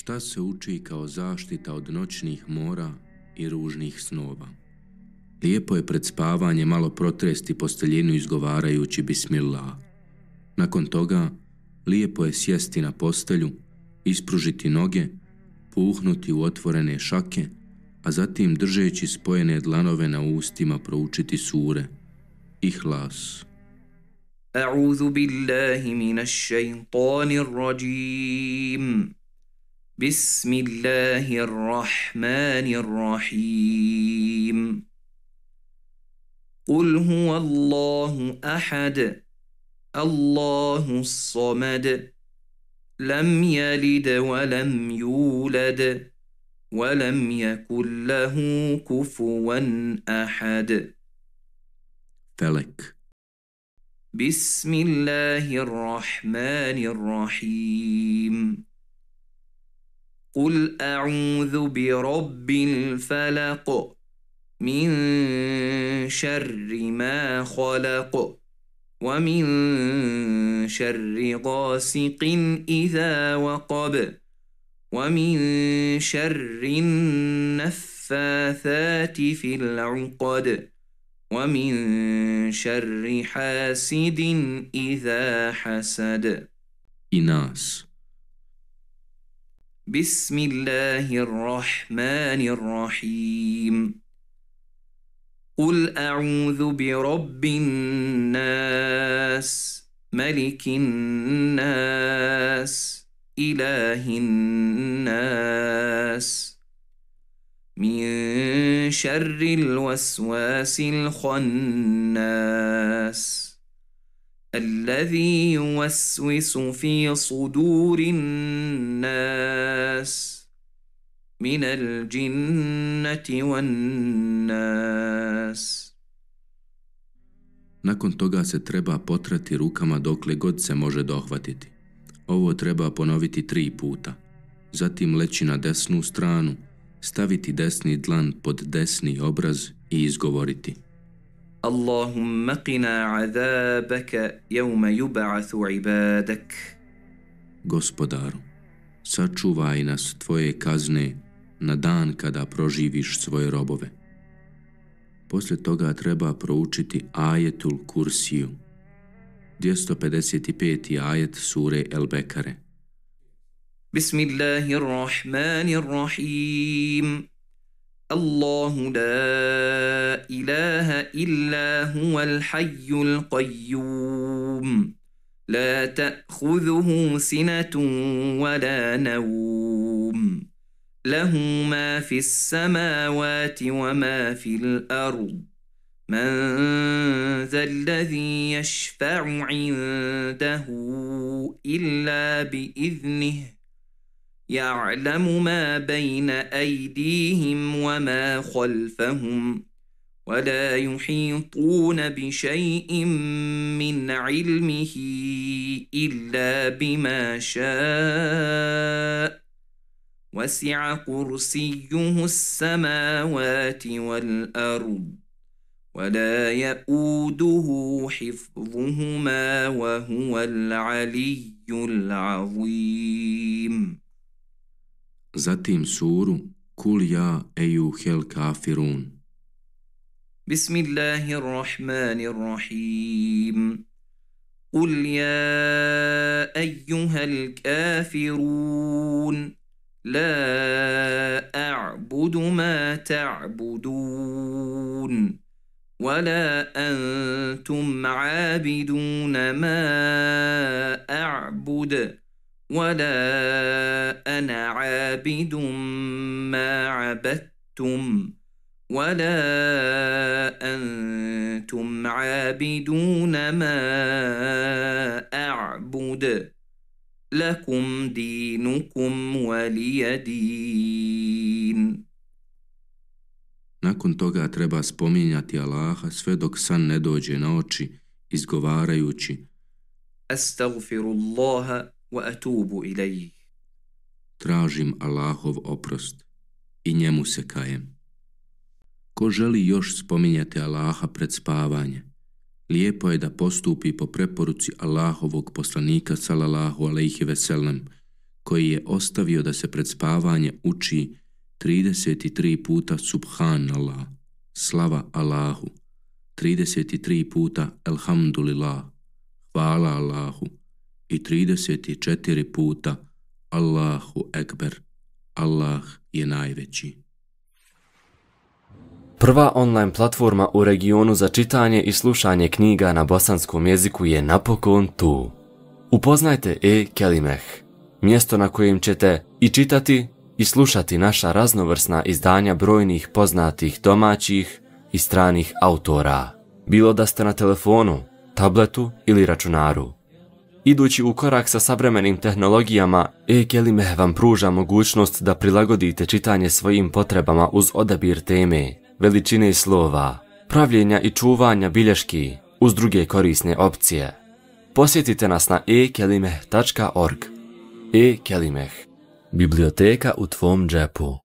Šta se uči kao zaštita od noćnih mora i ružnih snova? Lijepo je pred spavanje malo protresti posteljinu izgovarajući Bismillah. Nakon toga, lijepo je sjesti na postelju, ispružiti noge, puhnuti u otvorene šake, a zatim držeći spojene dlanove na ustima proučiti sure Ihlas. A'udhu billahi minash shaitanir rajim. Bismillahirrahmanirrahim. قل هو الله أحد الله الصمد لم يلد ولم يولد ولم يكن له كفوا أحد. Felek. بسم الله الرحمن الرحيم. قل أعوذ برب الفلق من شر ما خلق ومن شر غاسق إذا وقب ومن شر النفاثات في العقد ومن شر حاسد إذا حسد. Inas. بسم الله الرحمن الرحيم. قل أعوذ برب الناس ملك الناس إله الناس من شر الوسواس الخناس الذي يوسوس في صدور الناس من الجنة والناس. Nakon toga se treba potrati rukama dokle god se može dohvatiti. Ovo treba ponoviti 3 puta. Zatim leći na desnu stranu, staviti desni dlan pod desni obraz i izgovoriti: Allahumma qina azabaka yawma yub'athu ibadak. Gospodaru, sačuvaj nas tvoje kazne na dan kada proživiš svoje robove. Poslije toga treba proučiti ajetul Kursiju, 255. ajet sure El Bekare. Bismillahirrahmanirrahim. Allahu la ilaha illa huwal hayyul qayyum. La ta'khudhuhu sinatun wa la nawm. له ما في السماوات وما في الأرض من ذا الذي يشفع عنده إلا بإذنه يعلم ما بين أيديهم وما خلفهم ولا يحيطون بشيء من علمه إلا بما شاء وسع كرسيه السماوات والأرض ولا يؤوده حفظهما وهو العلي العظيم. Zatim suru Kul ja ejuhel kafirun. بسم الله الرحمن الرحيم. قل يا أيها الكافرون لا أعبد ما تعبدون ولا أنتم عابدون ما أعبد ولا أنا عابد ما عبدتم ولا أنتم عابدون ما أعبد لكم دينكم ولي دين. Nakon toga treba spominjati Allaha sve dok san ne dođe na oči, izgovarajući: Astaghfirullaha wa atubu ilayh. Tražim Allahov oprost i njemu se kajem. Ko želi još spominjati Allaha pred spavanje, lijepo je da postupi po preporuci Allahovog poslanika sallallahu alejhi ve sellem, koji je ostavio da se pred spavanje uči 33 puta Subhanallah, slava Allahu, 33 puta Elhamdulillah, hvala Allahu i 34 puta Allahu Ekber, Allah je najveći. Prva online platforma u regionu za čitanje i slušanje knjiga na bosanskom jeziku je napokon tu. Upoznajte e-Kelimeh, mjesto na kojem ćete i čitati i slušati naša raznovrsna izdanja brojnih poznatih domaćih i stranih autora, bilo da ste na telefonu, tabletu ili računaru. Idući u korak sa savremenim tehnologijama, e-Kelimeh vam pruža mogućnost da prilagodite čitanje svojim potrebama uz odabir teme, veličine slova, pravljenja i čuvanja bilješki uz druge korisne opcije. Posjetite nas na e-kelimeh.org. e-Kelimeh, biblioteka u tvom džepu.